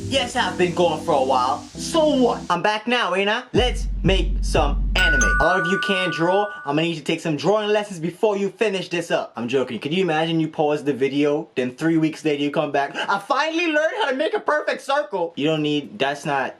Yes, I've been gone for a while. So what? I'm back now, ain't I? Let's make some anime. A lot of you can't draw. I'm gonna need you to take some drawing lessons before you finish this up. I'm joking. Could you imagine you pause the video, then 3 weeks later you come back? I finally learned how to make a perfect circle. You don't need, that's not,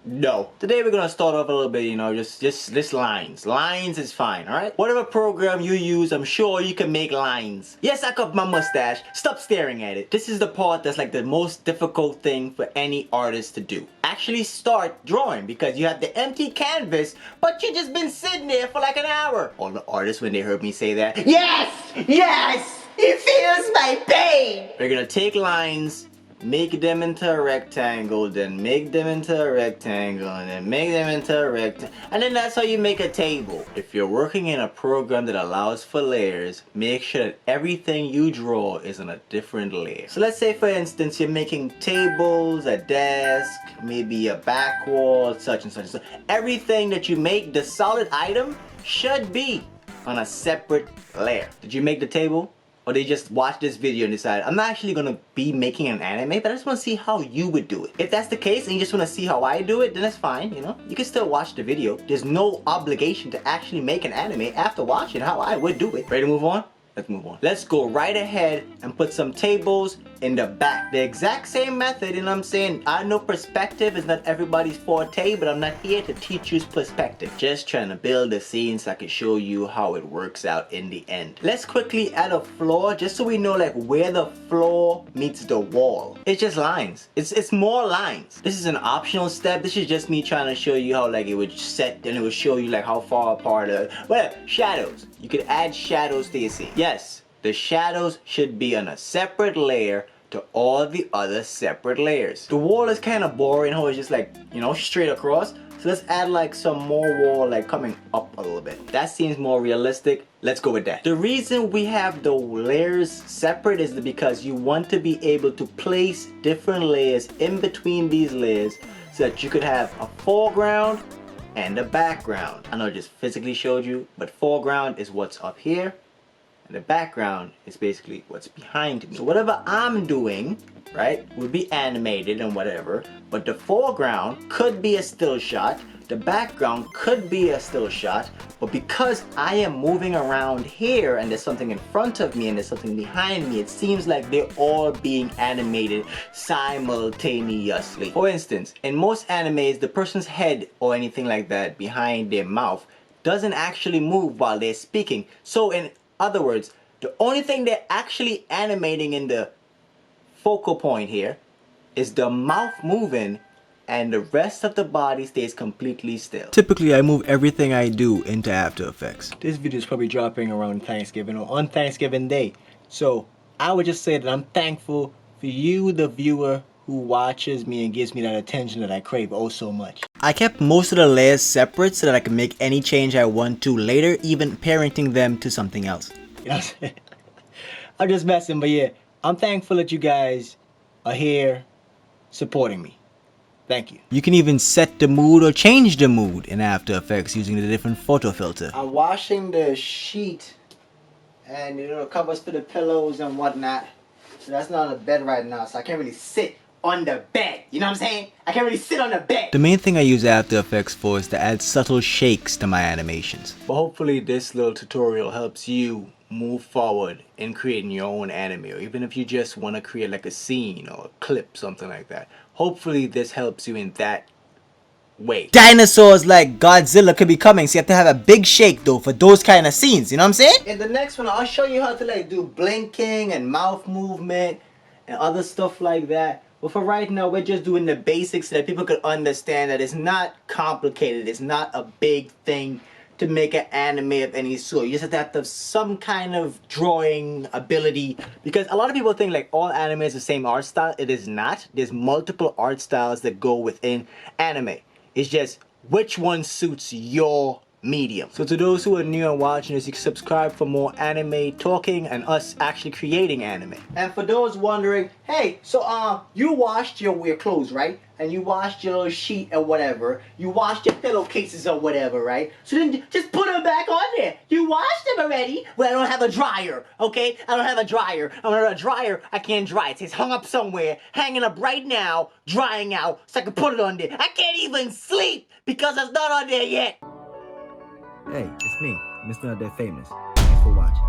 no. Today we're gonna start off a little bit, you know, just lines. Lines is fine, alright? Whatever program you use, I'm sure you can make lines. Yes, I cut my mustache. Stop staring at it. This is the part that's like the most difficult thing for any artist to do. Actually start drawing because you have the empty canvas, but you just been sitting there for like an hour. All the artists, when they heard me say that, yes, yes, it feels my pain. We're gonna take lines, make them into a rectangle, then make them into a rectangle, and then make them into a rectangle, and then that's how you make a table. If you're working in a program that allows for layers, make sure that everything you draw is on a different layer. So let's say for instance you're making tables, a desk, maybe a back wall, such and such and such. Everything that you make, the solid item, should be on a separate layer. Did you make the table? Or they just watch this video and decide, I'm not actually gonna be making an anime, but I just wanna see how you would do it. If that's the case and you just wanna see how I do it, then that's fine, you know? You can still watch the video. There's no obligation to actually make an anime after watching how I would do it. Ready to move on? Let's move on. Let's go right ahead and put some tables in the back. The exact same method, you know what I'm saying? I know perspective is not everybody's forte, but I'm not here to teach you perspective. Just trying to build a scene so I can show you how it works out in the end. Let's quickly add a floor just so we know like where the floor meets the wall. It's just lines. It's more lines. This is an optional step. This is just me trying to show you how like it would set and it would show you like how far apart. Well, shadows. You could add shadows to your scene. Yes, the shadows should be on a separate layer to all the other separate layers. The wall is kind of boring how it's just like, you know, straight across. So let's add like some more wall like coming up a little bit. That seems more realistic. Let's go with that. The reason we have the layers separate is because you want to be able to place different layers in between these layers so that you could have a foreground and a background. I know I just physically showed you, but foreground is what's up here. And the background is basically what's behind me. So whatever I'm doing, right, would be animated and whatever, but the foreground could be a still shot, the background could be a still shot, but because I am moving around here and there's something in front of me and there's something behind me, it seems like they're all being animated simultaneously. For instance, in most animes, the person's head or anything like that behind their mouth doesn't actually move while they're speaking. So in other words, the only thing they're actually animating in the focal point here is the mouth moving and the rest of the body stays completely still. Typically, I move everything I do into After Effects. This video is probably dropping around Thanksgiving or on Thanksgiving Day. So I would just say that I'm thankful for you, the viewer, who watches me and gives me that attention that I crave oh so much. I kept most of the layers separate so that I can make any change I want to later, even parenting them to something else. You know what I'm saying? I'm just messing, but yeah, I'm thankful that you guys are here supporting me. Thank you. You can even set the mood or change the mood in After Effects using the different photo filter. I'm washing the sheet and you know, covers for the pillows and whatnot. So that's not on the bed right now, so I can't really sit on the bed. You know what I'm saying? I can't really sit on the bed. The main thing I use After Effects for is to add subtle shakes to my animations. But hopefully this little tutorial helps you move forward in creating your own anime, or even if you just want to create like a scene or a clip, something like that. Hopefully this helps you in that way. Dinosaurs like Godzilla could be coming, so you have to have a big shake though for those kind of scenes, you know what I'm saying? In the next one, I'll show you how to like do blinking and mouth movement and other stuff like that. But for right now, we're just doing the basics so that people could understand that it's not complicated. It's not a big thing to make an anime of any sort. You just have to have some kind of drawing ability, because a lot of people think like all anime is the same art style. It is not. There's multiple art styles that go within anime. It's just which one suits your medium. So to those who are new and watching this, you can subscribe for more anime talking and us actually creating anime. And for those wondering, hey, so you washed your clothes, right? And you washed your little sheet or whatever. You washed your pillowcases or whatever, right? So then just put them back on there. You washed them already? Well, I don't have a dryer, okay? I don't have a dryer. I don't have a dryer. I can't dry it. It's hung up somewhere, hanging up right now, drying out, so I can put it on there. I can't even sleep because it's not on there yet. Hey, it's me, Mr. Not That Famous. Thanks for watching.